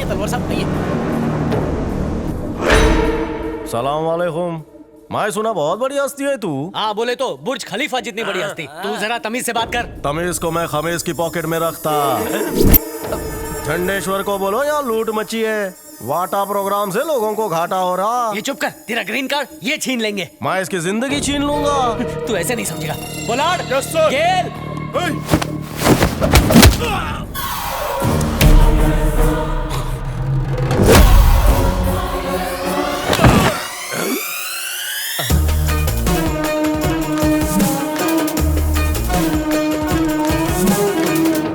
आइए तलवार साहब आइए। सलाम वालेकुम। मैं सुना बहुत बड़ी हस्ती है तू। हाँ बोले तो बुर्ज खलीफा जितनी बड़ी हस्ती। तू जरा तमीज से बात कर। तमीज को मैं खमीज की पॉकेट में रखता। झंडेश्वर को बोलो या लूट मची है। वाटा प्रोग्राम से लोगों को घाटा हो रहा। ये चुप कर, तेरा ग्रीन कार्ड ये छीन लेंगे। मैं इसकी जिंदगी छीन लूंगा। तू ऐसे नहीं समझेगा। बोलाड, गेल।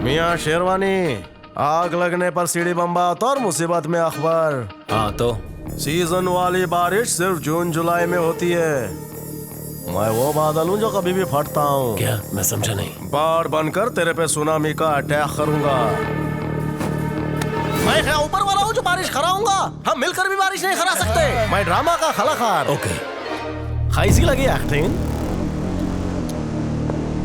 मियाँ शेरवानी, आग लगने पर सीढ़ी बम बात और मुसीबत में अखबार। हाँ तो सीजन वाली बारिश सिर्फ जून जुलाई में होती है। मैं वो बादल हूँ जो कभी भी फटता हूँ। क्या? मैं समझा नहीं। बाढ़ बनकर तेरे पे सुनामी का अटैक करूंगा। मैं क्या ऊपर वाला हूँ जो बारिश कराऊंगा? हम मिलकर भी बारिश नहीं करा सकते। मैं ड्रामा का कलाकार। ओके। कैसी लगी एक्टिंग?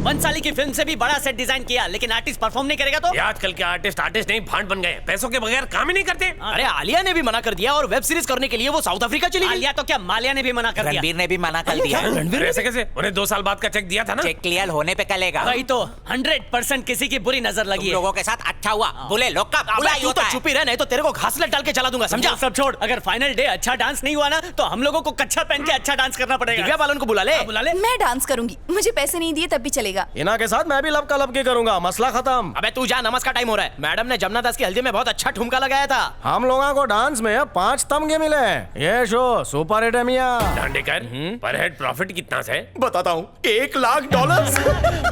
बंसाली की फिल्म से भी बड़ा सेट डिजाइन किया, लेकिन आर्टिस्ट परफॉर्म नहीं करेगा तो? ये आजकल के आर्टिस्ट नहीं भांड बन गए। पैसों के बगैर काम ही नहीं करते। अरे आलिया ने भी मना कर दिया और वेब सीरीज करने के लिए वो साउथ अफ्रीका चली गई। आलिया तो क्या, मालिया ने भी मना कर दिया। रणबीर ने भी मना कर दिया। अरे ऐसे कैसे? उन्हें 2 साल बाद का चेक दिया था ना। चेक क्लियर होने पे कलेगा। वही तो 100% किसी की बुरी नजर लगी तुम है। लोगों के साथ अच्छा हुआ। बोले लोग का बुरा ही तू होता तो है। चुप ही रह, नहीं तो तेरे को घासलेट डाल के चला दूंगा, समझा? सब छोड़। अगर फाइनल डे अच्छा डांस नहीं हुआ ना तो हम लोगों को कच्छा पहन के अच्छा डांस करना पड़ेगा। दिव्या बालन को बुला ले। मैं डांस करूंगी, मुझे पैसे नहीं दिए तब भी चलेगा। इना के साथ मैं भी लब का लब के करूंगा। मसला खत्म। अबे तू जा, नमाज का टाइम हो रहा है। मैडम ने जमुना दास की हल्दी में बहुत अच्छा ठुमका लगाया था। हम लोगों को डांस में 5 तमगे मिले। ये शो सुपर हिट है मियां। दांडेकर, पर हेड प्रॉफिट कितना है? बताता हूँ, $1,00,000।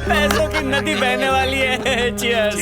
पैसों की नदी बहने वाली है। Cheers।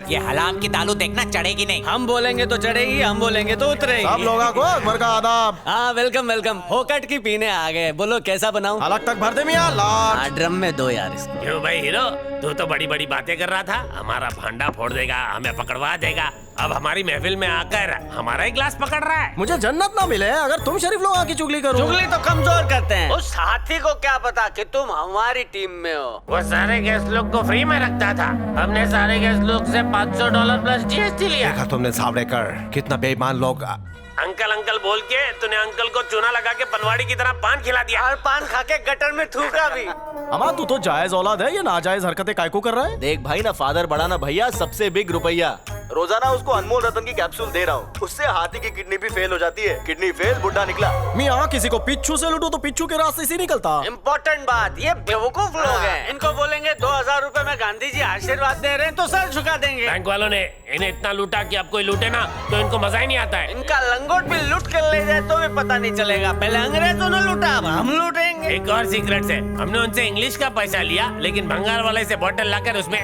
ये हलाम की तालू देखना चढ़ेगी नहीं। हम बोलेंगे तो चढ़ेगी, हम बोलेंगे तो उतरेगी। सब लोगों को अकबर का आदाब। हाँ वेलकम वेलकम। होकट की पीने आ गए। बोलो कैसा बनाऊं? अलग तक भर दे मियां। लाट। ड्रम में दो यार इसको। क्यों भाई हीरो, तू तो बड़ी बड़ी बातें कर रहा था। हमारा भांडा फोड़ देगा, हमें पकड़वा देगा। अब हमारी महफिल में आकर हमारा ही ग्लास पकड़ रहा है। मुझे जन्नत ना मिले अगर तुम शरीफ लोगों की चुगली करो। चुगली तो कमजोर करते हैं। उस हाथी को क्या पता कि तुम हमारी टीम में हो। वो सारे गेस्ट लोग को फ्री में रखता था। हमने सारे गेस्ट लोग से $500 प्लस GST लिया। देखा तुमने सावड़ेकर, कितना बेईमान लोग। अंकल अंकल बोल के तूने अंकल को चूना लगा के पनवाड़ी की तरह पान खिला दिया। और पान खा के गटर में थूका भी। अमा तू तो जायज औलाद है, ये नाजायज हरकतें कायको कर रहा है? देख भाई, ना फादर बड़ा ना भैया, सबसे बिग रुपया। रोजाना उसको अनमोल रतन की कैप्सूल दे रहा हूँ। उससे हाथी की किडनी भी फेल हो जाती है। किडनी फेल, बुढ़ा निकला। मियां किसी को पिच्छू से लूटो तो पिच्छू के रास्ते से निकलता। इम्पोर्टेंट बात, ये बेवकूफ लोग हैं। इनको बोलेंगे 2000 रुपए में गांधी जी आशीर्वाद दे रहे हैं तो सर झुका देंगे। बैंक वालों ने इन्हें इतना लूटा कि अब कोई लूटे ना तो इनको मजा ही नहीं आता है। इनका लंगोट भी लूट कर ले जाए तो भी पता नहीं चलेगा। पहले अंग्रेजों ने लूटा, अब हम लूटेंगे। एक और सीक्रेट है, हमने उनसे इंग्लिश का पैसा लिया लेकिन बंगाल वाले से बोतल लाकर उसमें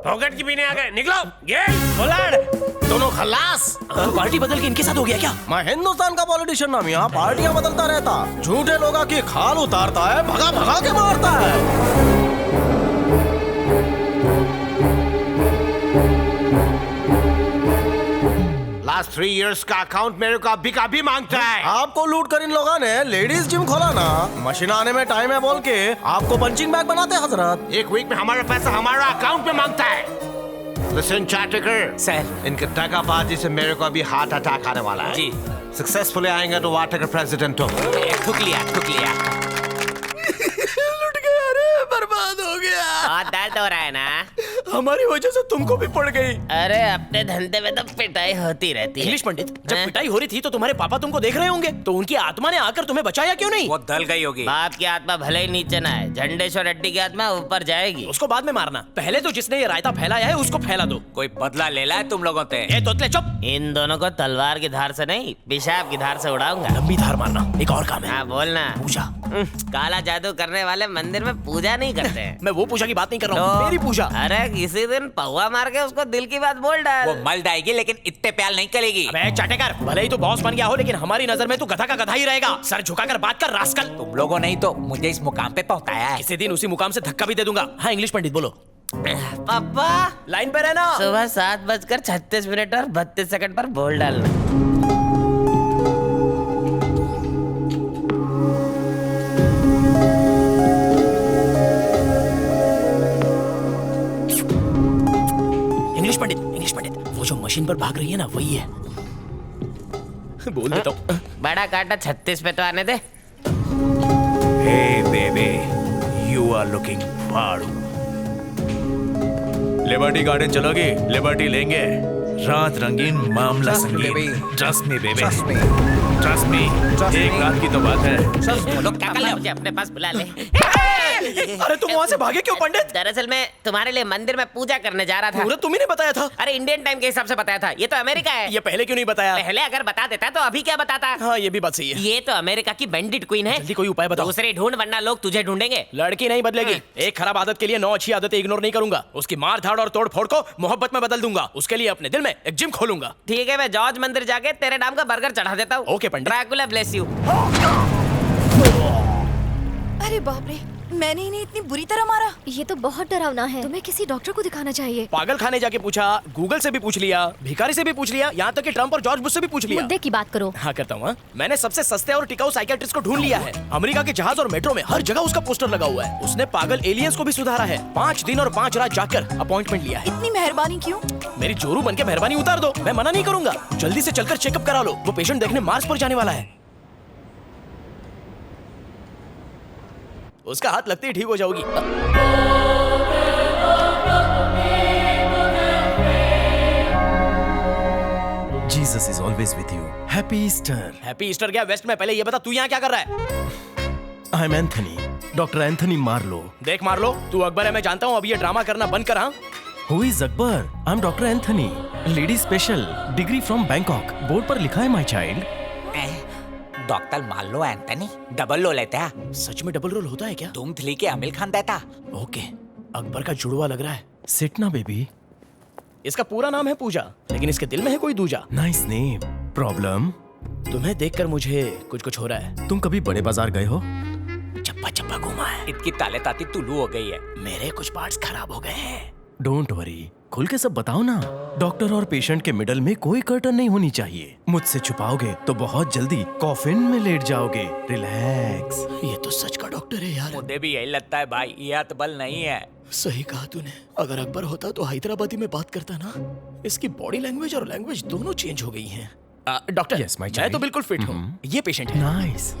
पॉकेट की पीने आ गए। निकलो गेल बोलाड। दोनों खल्लास। पार्टी बदल के इनके साथ हो गया क्या? मैं हिंदुस्तान का पॉलिटिशियन ना मियां, पार्टियां बदलता रहता। झूठे लोगों की खाल उतारता है, भगा भगा के मारता है। लास्ट 3 इयर्स का अकाउंट मेरे को अभी का भी मांगता है। आपको लूट कर इन लोगों ने लेडीज जिम खोला ना। मशीन आने में टाइम है बोल के आपको पंचिंग बैग बनाते हजरत। एक वीक में हमारा पैसा हमारा अकाउंट में मांगता है। लिसन चाटेकर सर, इनके दगाबाजी से मेरे को अभी हार्ट अटैक आने वाला है। जी। सक्सेसफुली आएंगे तो वाटर का प्रेसिडेंट हो। ठुक लिया। लुट गया रे, बर्बाद हो गया। बहुत दर्द हो रहा है ना? हमारी वजह से तुमको भी पड़ गई। अरे अपने धंधे में तो पिटाई होती रहती है। इंग्लिश पंडित, जब हैं? पिटाई हो रही थी तो तुम्हारे पापा तुमको देख रहे होंगे, तो उनकी आत्मा ने आकर तुम्हें बचाया क्यों नहीं? वो दल गई होगी। बाप की आत्मा भले ही नीचे ना है, झंडेश्वर रेड्डी की आत्मा ऊपर जाएगी। उसको बाद में मारना, पहले तो जिसने ये रायता फैलाया है उसको फैला दो। कोई बदला ले है तुम लोगों से। ए तोतले चुप। इन दोनों को तलवार की धार से नहीं, पेशाब की धार से उड़ाऊंगा। लंबी धार मारना, एक और काम है। हाँ बोलना। पूजा। काला जादू करने वाले मंदिर में पूजा नहीं करते हैं। मैं वो पूजा की बात नहीं कर रहा हूँ, तो- मेरी पूजा। अरे किसी दिन पौवा मार के उसको दिल की बात बोल डाल। वो मल जाएगी लेकिन इतने प्याल नहीं करेगी। अबे चाटेकर, भले ही तू बॉस बन गया हो लेकिन हमारी नजर में तू गधा का गधा ही रहेगा। सर झुकाकर बात कर रास्कल। तुम लोगों ने ही तो मुझे इस मुकाम पे पहुंचाया है। किसी दिन उसी मुकाम से धक्का भी दे दूंगा। हाँ इंग्लिश पंडित बोलो। पापा लाइन पे रहना। सुबह 7:36 और 32 सेकंड पर बोल डालना। इंग्लिश पंडित वो जो मशीन पर भाग रही है ना वही है। बोल देता हूँ। बड़ा काटा 36 पे तो आने दे। Hey baby, you are looking फाड़ू। लिबर्टी गार्डन चलोगी? लिबर्टी लेंगे। रात रंगीन मामला संगीन। Trust me baby, trust me। एक रात की तो बात है। लोग क्या कर रहे हो? मुझे अपने पास बुला ले। अरे तुम वहाँ से भागे क्यों पंडित? दरअसल मैं तुम्हारे लिए मंदिर में पूजा करने जा रहा था। पूरा तुम ही ने बताया था। अरे इंडियन टाइम के हिसाब से बताया था। ये तो अमेरिका है। ये पहले क्यों नहीं बताया? पहले अगर बता देता तो अभी क्या बताता? हाँ ये भी बात सही है। ये तो अमेरिका की बैंडिट क्वीन है। जल्दी कोई उपाय बताओ। दूसरे ढूंढ वरना लोग तुझे ढूंढेंगे। लड़की नहीं बदलेगी। एक खराब आदत के लिए 9 अच्छी आदतें इग्नोर नहीं करूंगा। उसकी मार धाड़ और तोड़ फोड़ को मोहब्बत में बदल दूंगा। उसके लिए अपने दिल में एक जिम खोलूंगा। ठीक है मैं जॉर्ज मंदिर जाके तेरे नाम का बर्गर चढ़ा देता हूँ। Okay Pandit. Dracula bless you. अरे बाप रे, मैंने इन्हें इतनी बुरी तरह मारा। ये तो बहुत डरावना है। तुम्हें किसी डॉक्टर को दिखाना चाहिए। पागल खाने जाके पूछा, गूगल से भी पूछ लिया, भिखारी से भी पूछ लिया, यहाँ तक कि ट्रम्प और जॉर्ज बुश से भी पूछ लिया। मुद्दे की बात करो। हाँ करता हूँ। मैंने सबसे सस्ते और टिकाऊ साइकियाट्रिस्ट को ढूंढ लिया है। अमेरिका के जहाज और मेट्रो में हर जगह उसका पोस्टर लगा हुआ है। उसने पागल एलियंस को भी सुधारा है। 5 दिन और 5 रात जाकर अपॉइंटमेंट लिया है। इतनी मेहरबानी क्यों? मेरी जोरू बन के मेहरबानी उतार दो। मैं मना नहीं करूंगा। जल्दी से चलकर चेकअप करा लो। वो पेशेंट देखने मार्स पर जाने वाला है। उसका हाथ लगते ही ठीक हो जाओगी। Jesus is always with you. Happy Easter. Happy Easter क्या वेस्ट में? पहले ये बता तू यहाँ क्या कर रहा है? I am Anthony, doctor Anthony Marlow. देख मार्लो, तू अकबर है मैं जानता हूँ। अब ये ड्रामा करना बंद कर। हाँ who is Akbar? I am doctor Anthony, lady special, degree from Bangkok. Board पर लिखा है माय चाइल्ड। डॉक्टर मान लो एंथनी डबल लो लेते हैं। सच में डबल रोल होता है क्या? तुम 3 के आमिर खान देता। ओके, अकबर का जुड़वा लग रहा है। सिट ना बेबी। इसका पूरा नाम है पूजा, लेकिन इसके दिल में है कोई दूजा। Nice name. प्रॉब्लम? तुम्हें देखकर मुझे कुछ हो रहा है। तुम कभी बड़े बाजार गए हो? चप्पा चप्पा घूमा है। इतनी ताले ताती तुलू हो गई है। मेरे कुछ पार्ट्स खराब हो गए हैं। डोंट वरी, खुल के सब बताओ ना। डॉक्टर और पेशेंट के मिडल में कोई कर्टन नहीं होनी चाहिए। मुझसे छुपाओगे तो बहुत जल्दी कॉफिन में लेट जाओगे। रिलैक्स। ये तो सच का डॉक्टर है यार। मुझे भी यही लगता है भाई, ये अतबल नहीं है। सही कहा तूने। अगर अकबर होता तो हैदराबादी में बात करता ना। इसकी बॉडी लैंग्वेज और लैंग्वेज दोनों चेंज हो गई हैं। डॉक्टर Yes, my मैं child. तो बिल्कुल फिट हूँ। ये पेशेंट है। नाइस।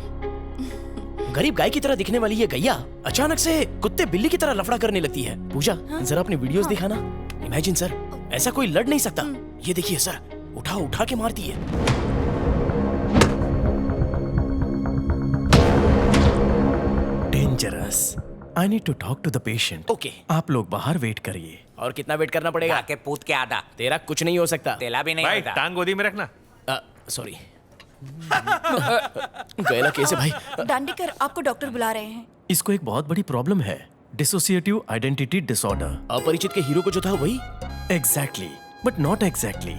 गरीब गाय की तरह दिखने वाली ये गैया अचानक से कुत्ते बिल्ली की तरह लफड़ा करने लगती है। पूजा जरा अपनी वीडियोस दिखाना। इमेजिन सर, ऐसा कोई लड़ नहीं सकता। ये देखिए सर, उठा उठा के मारती है। Dangerous. I need to talk to the patient. Okay. आप लोग बाहर वेट करिए। और कितना वेट करना पड़ेगा? आके पूत के आधा। तेरा कुछ नहीं हो सकता। तेला भी नहीं भाई होता। टांग गोदी में रखना। सॉरी। गैला कैसे भाई? दांडेकर, आपको डॉक्टर बुला रहे हैं। इसको एक बहुत बड़ी प्रॉब्लम है, डिसोसिएटिव आइडेंटिटी डिसऑर्डर। अपरिचित के हीरो को जो था वही। Exactly, but not exactly.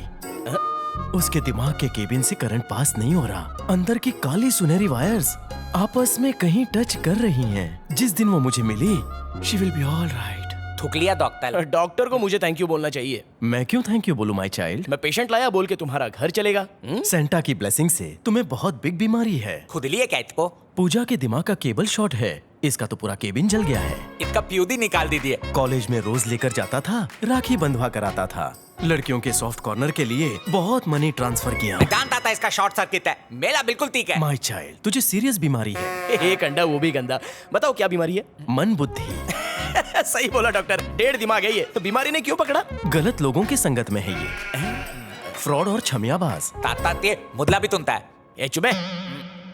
उसके दिमाग के केबिन से करंट पास नहीं हो रहा। अंदर की काली सुनहरी वायर्स आपस में कहीं टच कर रही हैं। जिस दिन वो मुझे मिली, she will be all right. थूक लिया डॉक्टर। डॉक्टर को मुझे थैंक यू बोलना चाहिए। मैं क्यों थैंक यू बोलूं माय चाइल्ड? मैं पेशेंट लाया बोल के तुम्हारा घर चलेगा। सेंटा की ब्लेसिंग से तुम्हें बहुत बिग बीमारी है। खुद लिए क्या इसको? पूजा के दिमाग का केबल शॉर्ट है। इसका तो पूरा केबिन जल गया है। इसका प्यूदी निकाल दीजिए। कॉलेज में रोज लेकर जाता था, राखी बंधवा कराता था। लड़कियों के सॉफ्ट कॉर्नर के लिए बहुत मनी ट्रांसफर किया। जानता था इसका शॉर्ट सर्किट है। मेरा बिल्कुल ठीक है। माय चाइल्ड, तुझे सीरियस बीमारी है। एक अंडा वो भी गंदा। बताओ क्या बीमारी है? मन बुद्धि। सही बोला डॉक्टर। 1.5 दिमाग है ये। तो बीमारी ने क्यों पकड़ा? गलत लोगों की संगत में है ये। फ्रॉड और छमियाबाज। ताता ते मुदला भी तुनता है। ए चुप है।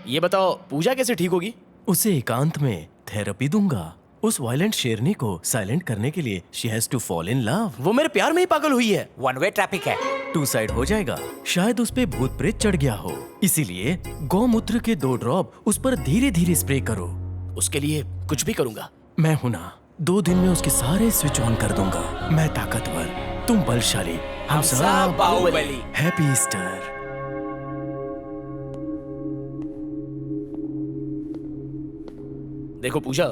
ये बताओ पूजा कैसे ठीक होगी? उसे एकांत में थेरेपी दूंगा। उस वायलेंट शेरनी को साइलेंट करने के लिए she has to fall in love. वो मेरे प्यार में ही पागल हुई है। 1 वे ट्रैफिक है। 2 साइड हो जाएगा। शायद उस पे भूत प्रेत चढ़ गया हो, इसीलिए गौमूत्र के 2 ड्रॉप उस पर धीरे धीरे स्प्रे करो। उसके लिए कुछ भी करूंगा। मैं हूं ना, 2 दिन में उसके सारे स्विच ऑन कर दूंगा। मैं ताकतवर, तुम बलशाली, हम सब बाहुबली। Happy Easter. देखो पूजा,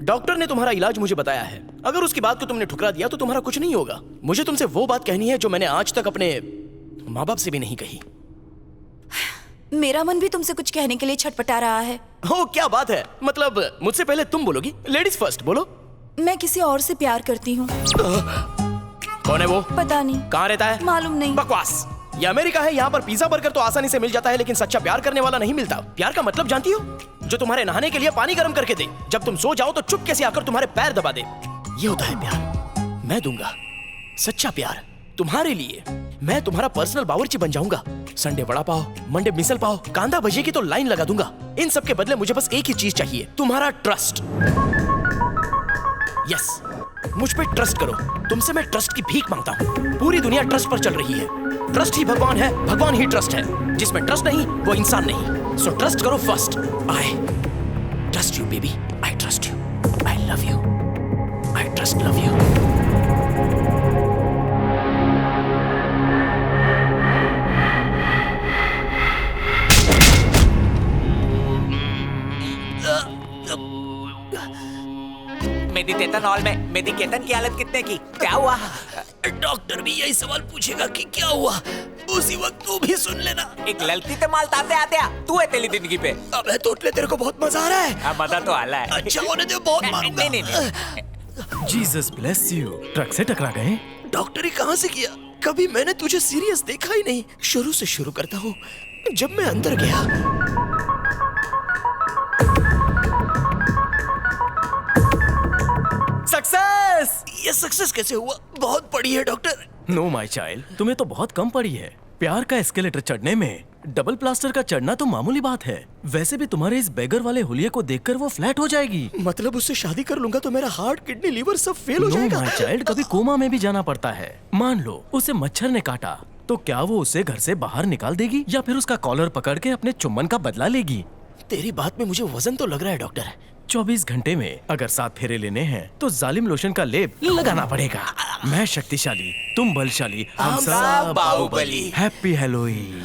डॉक्टर ने तुम्हारा इलाज मुझे बताया है। अगर उसकी बात को तुमने ठुकरा दिया तो तुम्हारा कुछ नहीं होगा। मुझे तुमसे वो बात कहनी है जो मैंने आज तक अपने माँ बाप से भी नहीं कही। मेरा मन भी तुमसे कुछ कहने के लिए छटपटा रहा है। हो क्या बात है? मतलब मुझसे पहले तुम बोलोगी? लेडीज फर्स्ट, बोलो। मैं किसी और से प्यार करती हूँ। कौन है वो? पता नहीं, कहाँ रहता है? मालूम नहीं। बकवास। ये अमेरिका है, यहाँ पर पिज्जा बर्गर तो आसानी से मिल जाता है, लेकिन सच्चा प्यार करने वाला नहीं मिलता। प्यार का मतलब जानती हो? जो तुम्हारे नहाने के लिए पानी गर्म करके दे, जब तुम सो जाओ तो चुपके से आकर तुम्हारे पैर दबा दे। ये होता है प्यार। मैं दूंगा सच्चा प्यार तुम्हारे लिए। मैं तुम्हारा पर्सनल बावर्ची बन जाऊंगा। संडे वड़ा पाव, मंडे मिसल पाव, कांदा भजिए की तो लाइन लगा दूंगा। इन सब के बदले मुझे बस एक ही चीज चाहिए, तुम्हारा ट्रस्ट। यस, मुझ पे ट्रस्ट करो। तुमसे मैं ट्रस्ट की भीख मांगता हूँ। पूरी दुनिया ट्रस्ट पर चल रही है। ट्रस्ट ही भगवान है, भगवान ही ट्रस्ट है। जिसमें ट्रस्ट नहीं वो इंसान नहीं। सो ट्रस्ट करो first. I trust you baby, I trust you, I love you, I trust love you. मेडिकेटन में मेडिकेटन की हालत कितने की? क्या हुआ? डॉक्टर भी यही सवाल पूछेगा कि क्या हुआ। उसी वक्त तू भी सुन लेना। एक ललती ते माल ताते आते तू है तेरी जिंदगी पे। अबे तोतले, तेरे को बहुत मजा आ रहा है। मजा तो आला है। अच्छा होने दे, बहुत मारूंगा। नहीं। Jesus bless you. ट्रक से टकरा गए? डॉक्टरी कहाँ से किया? कभी मैंने तुझे सीरियस देखा ही नहीं। शुरू से शुरू करता हूँ। जब मैं अंदर गया, सक्सेस! ये सक्सेस कैसे हुआ? बहुत पड़ी है डॉक्टर। नो माय चाइल्ड, तुम्हें तो बहुत कम पड़ी है। प्यार का एस्केलेटर चढ़ने में डबल प्लास्टर का चढ़ना तो मामूली बात है। वैसे भी तुम्हारे इस बेगर वाले हुलिये को देखकर वो फ्लैट हो जाएगी। मतलब उससे शादी कर लूंगा तो मेरा हार्ट, किडनी, लीवर सब फेल हो नो जाएगा। माय चाइल्ड, कभी कोमा में भी जाना पड़ता है। मान लो उसे मच्छर ने काटा, तो क्या वो उसे घर से बाहर निकाल देगी या फिर उसका कॉलर पकड़ के अपने चुम्बन का बदला लेगी? तेरी बात में मुझे वजन तो लग रहा है डॉक्टर। 24 घंटे में अगर 7 फेरे लेने हैं तो जालिम लोशन का लेप लगाना पड़ेगा। मैं शक्तिशाली, तुम बलशाली, हम सब बाहुबली। हैप्पी हेलोईन।